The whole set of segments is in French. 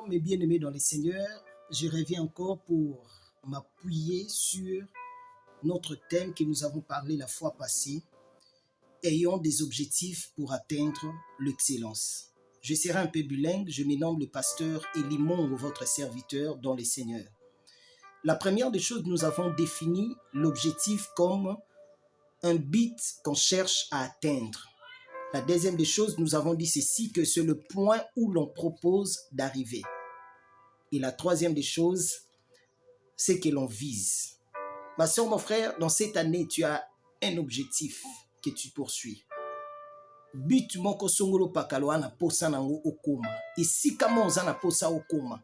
mes bien-aimés dans le Seigneur, je reviens encore pour m'appuyer sur notre thème que nous avons parlé la fois passée, ayant des objectifs pour atteindre l'excellence. Je serai un peu bilingue, je me nomme le pasteur Elimon, votre serviteur dans le Seigneur. La première des choses, nous avons défini l'objectif comme un but qu'on cherche à atteindre. La deuxième des choses, nous avons dit ceci, que c'est le point où l'on propose d'arriver. Et la troisième des choses, c'est que l'on vise. Ma soeur, mon frère, dans cette année, tu as un objectif que tu poursuis. But moko songolo pakalo ana posa nango okoma. Ici kama ozana posa okoma.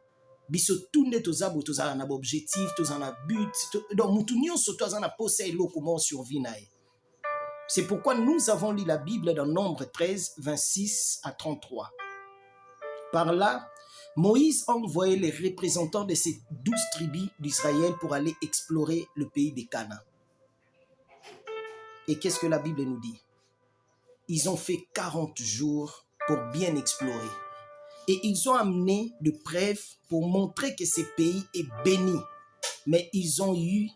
Biso tunde tozabo tozala na objectif, tozana but. Donc mutu nyonso tozana posa eloko mo survie nae. C'est pourquoi nous avons lu la Bible dans Nombre 13, 26 à 33. Par là, Moïse a envoyé les représentants de ces 12 tribus d'Israël pour aller explorer le pays des Canaan. Et qu'est-ce que la Bible nous dit? Ils ont fait 40 jours pour bien explorer. Et ils ont amené des preuves pour montrer que ce pays est béni. Mais ils ont eu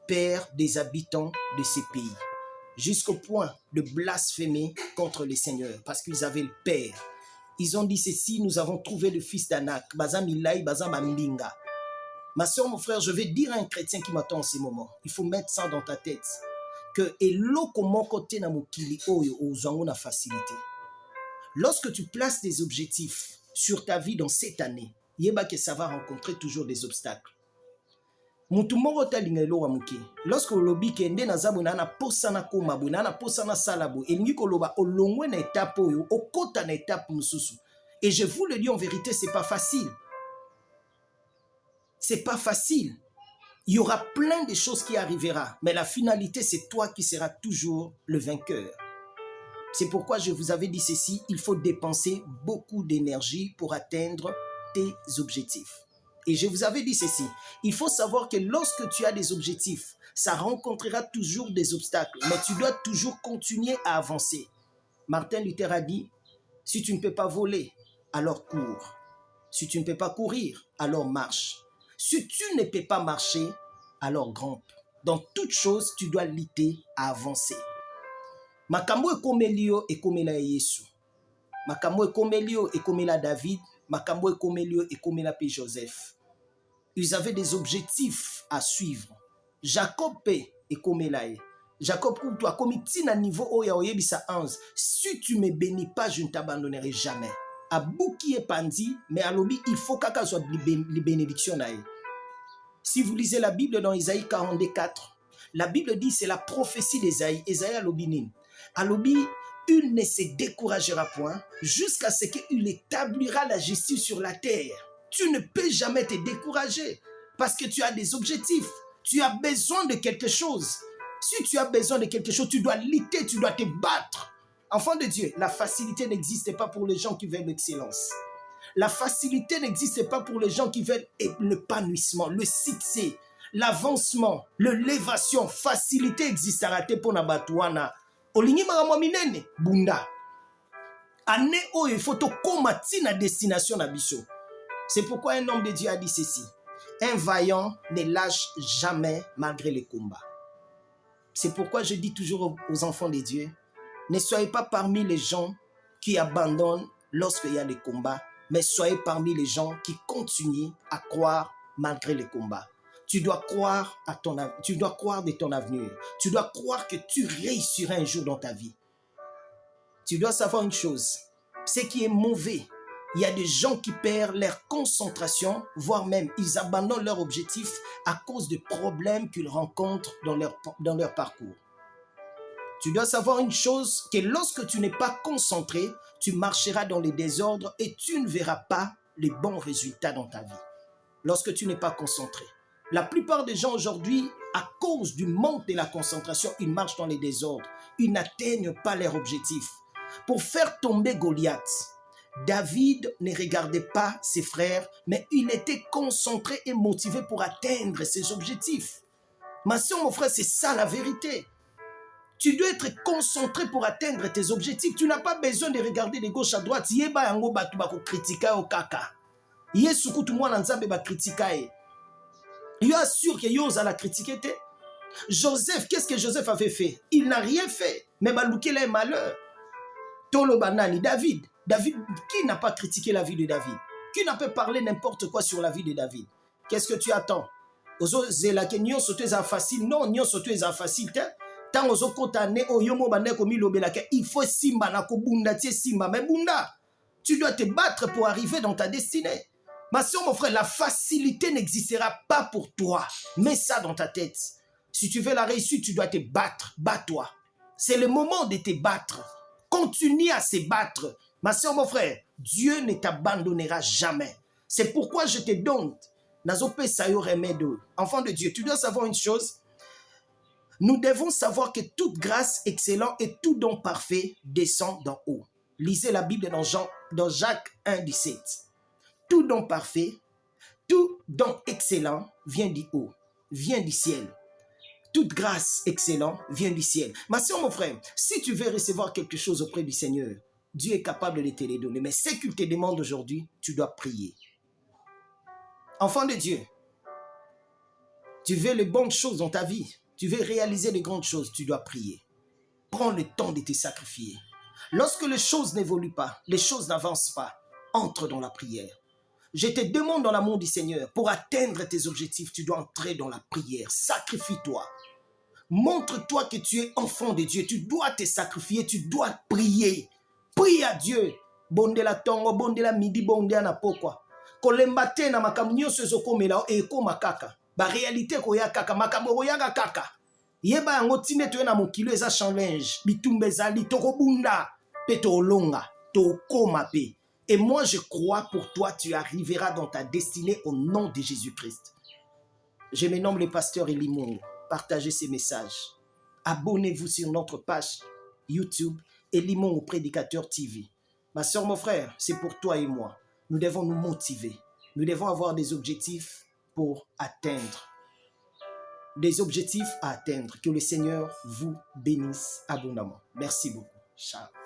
peur des habitants de ces pays, jusqu'au point de blasphémer contre le Seigneur, parce qu'ils avaient le père. Ils ont dit ceci, nous avons trouvé le fils d'Anak, Bazam Ilaï, Bazam Ambinga. Ma soeur, mon frère, je vais dire à un chrétien qui m'attend en ce moment, il faut mettre ça dans ta tête, que eloko moko te na mokili oyo ozwango na facilité. Lorsque tu places des objectifs sur ta vie dans cette année, yeba que ça va rencontrer toujours des obstacles. Mutumoro talingelo wa muke. Lorsque olobi kende na zabu na posa na koma bu na posa na salabu, elingi koloba olongwe na étape oyo, okota na étape mususu. Et je vous le dis en vérité, c'est pas facile. C'est pas facile. Il y aura plein de choses qui arriveront, mais la finalité, c'est toi qui seras toujours le vainqueur. C'est pourquoi je vous avais dit ceci, il faut dépenser beaucoup d'énergie pour atteindre tes objectifs. Et je vous avais dit ceci, il faut savoir que lorsque tu as des objectifs, ça rencontrera toujours des obstacles, mais tu dois toujours continuer à avancer. Martin Luther a dit, si tu ne peux pas voler, alors cours. Si tu ne peux pas courir, alors marche. Si tu ne peux pas marcher, alors grimpe. Dans toute chose, tu dois lutter à avancer. Makambo ekomelio ekomela Yesu. Makambo ekomelio ekomela David. Makambo ekomelio ekomela P. Joseph. Ils avaient des objectifs à suivre. Jacob ekomela. Jacob toi comme tina niveau oya oyebisa 11. Si tu me bénis pas, je ne t'abandonnerai jamais. Abouki et pandi, mais alobi il faut kaka soit les bénédictions nae. Si vous lisez la Bible dans Isaïe 44, la Bible dit c'est la prophétie d'Isaïe. Isaïe alobi alobi, il ne se découragera point jusqu'à ce qu'il établira la justice sur la terre. Tu ne peux jamais te décourager parce que tu as des objectifs. Tu as besoin de quelque chose. Si tu as besoin de quelque chose, tu dois lutter, tu dois te battre. Enfant de Dieu, la facilité n'existe pas pour les gens qui veulent l'excellence. La facilité n'existe pas pour les gens qui veulent l'épanouissement, le succès, l'avancement, l'élévation. Facilité existera pour Nabatouana. Olingi makamwa minene bunda. Ane oyo il faut to komati na destination na biso. C'est pourquoi un homme de Dieu a dit ceci. Un vaillant ne lâche jamais malgré les combats. C'est pourquoi je dis toujours aux enfants de Dieu, ne soyez pas parmi les gens qui abandonnent lorsqu'il y a les combats, mais soyez parmi les gens qui continuent à croire malgré les combats. Tu dois croire de ton avenir. Tu dois croire que tu réussiras un jour dans ta vie. Tu dois savoir une chose, ce qui est mauvais, il y a des gens qui perdent leur concentration, voire même ils abandonnent leur objectif à cause des problèmes qu'ils rencontrent dans leur parcours. Tu dois savoir une chose, que lorsque tu n'es pas concentré, tu marcheras dans les désordres et tu ne verras pas les bons résultats dans ta vie. Lorsque tu n'es pas concentré. La plupart des gens aujourd'hui, à cause du manque de la concentration, ils marchent dans les désordres. Ils n'atteignent pas leur objectif. Pour faire tomber Goliath, David ne regardait pas ses frères, mais il était concentré et motivé pour atteindre ses objectifs. Ma soeur, mon frère, c'est ça la vérité. Tu dois être concentré pour atteindre tes objectifs. Tu n'as pas besoin de regarder de gauche à droite. Yeba yango batu bako kritika o kaka. Yesu kutu mwana nzambe ba kritika e. Yo assure que yo osa la critiquer te. Joseph, qu'est-ce que Joseph avait fait? Il n'a rien fait. Mais balouké les malheurs. Tolo banani, David. David, qui n'a pas critiqué la vie de David? Qui n'a pas parlé n'importe quoi sur la vie de David? Qu'est-ce que tu attends? Ozo zelake nyon soto eza facile. Non, nyon soto eza facile te. Tant ozo kotane oyomo bande komi lobelake. Il faut simba na ko bunda tie simba. Mais bunda, tu dois te battre pour arriver dans ta destinée. Ma soeur, mon frère, la facilité n'existera pas pour toi. Mets ça dans ta tête. Si tu veux la réussite, tu dois te battre. Bats-toi. C'est le moment de te battre. Continue à se battre. Ma soeur, mon frère, Dieu ne t'abandonnera jamais. C'est pourquoi je te donne. Nazope sayo remède. Enfant de Dieu, tu dois savoir une chose. Nous devons savoir que toute grâce excellente et tout don parfait descend d'en haut. Lisez la Bible dans Jacques 1, 17. Tout don parfait, tout don excellent vient du haut, vient du ciel. Toute grâce excellente vient du ciel. Ma soeur, mon frère, si tu veux recevoir quelque chose auprès du Seigneur, Dieu est capable de te les donner. Mais ce qu'il te demande aujourd'hui, tu dois prier. Enfant de Dieu, tu veux les bonnes choses dans ta vie, tu veux réaliser les grandes choses, tu dois prier. Prends le temps de te sacrifier. Lorsque les choses n'évoluent pas, les choses n'avancent pas, entre dans la prière. Je te demande dans l'amour du Seigneur, pour atteindre tes objectifs, tu dois entrer dans la prière. Sacrifie-toi. Montre-toi que tu es enfant de Dieu. Tu dois te sacrifier, tu dois prier. Prie à Dieu. Bondela tongo, bondela midi, bondela na pokwa. Kolemba te na makambo nyonso ezokomela ekoma kaka. Ba réalité koya kaka, makambo koyaka kaka. Yeba yango tine to na mokilo eza challenge. Bitumba ezali tokobunda pe tolonga, tokoma pe. Et moi, je crois pour toi, tu arriveras dans ta destinée au nom de Jésus-Christ. Je me nomme le pasteur Elimon. Partagez ces messages. Abonnez-vous sur notre page YouTube Elimon au Prédicateur TV. Ma soeur, mon frère, c'est pour toi et moi. Nous devons nous motiver. Nous devons avoir des objectifs pour atteindre. Des objectifs à atteindre. Que le Seigneur vous bénisse abondamment. Merci beaucoup. Ciao.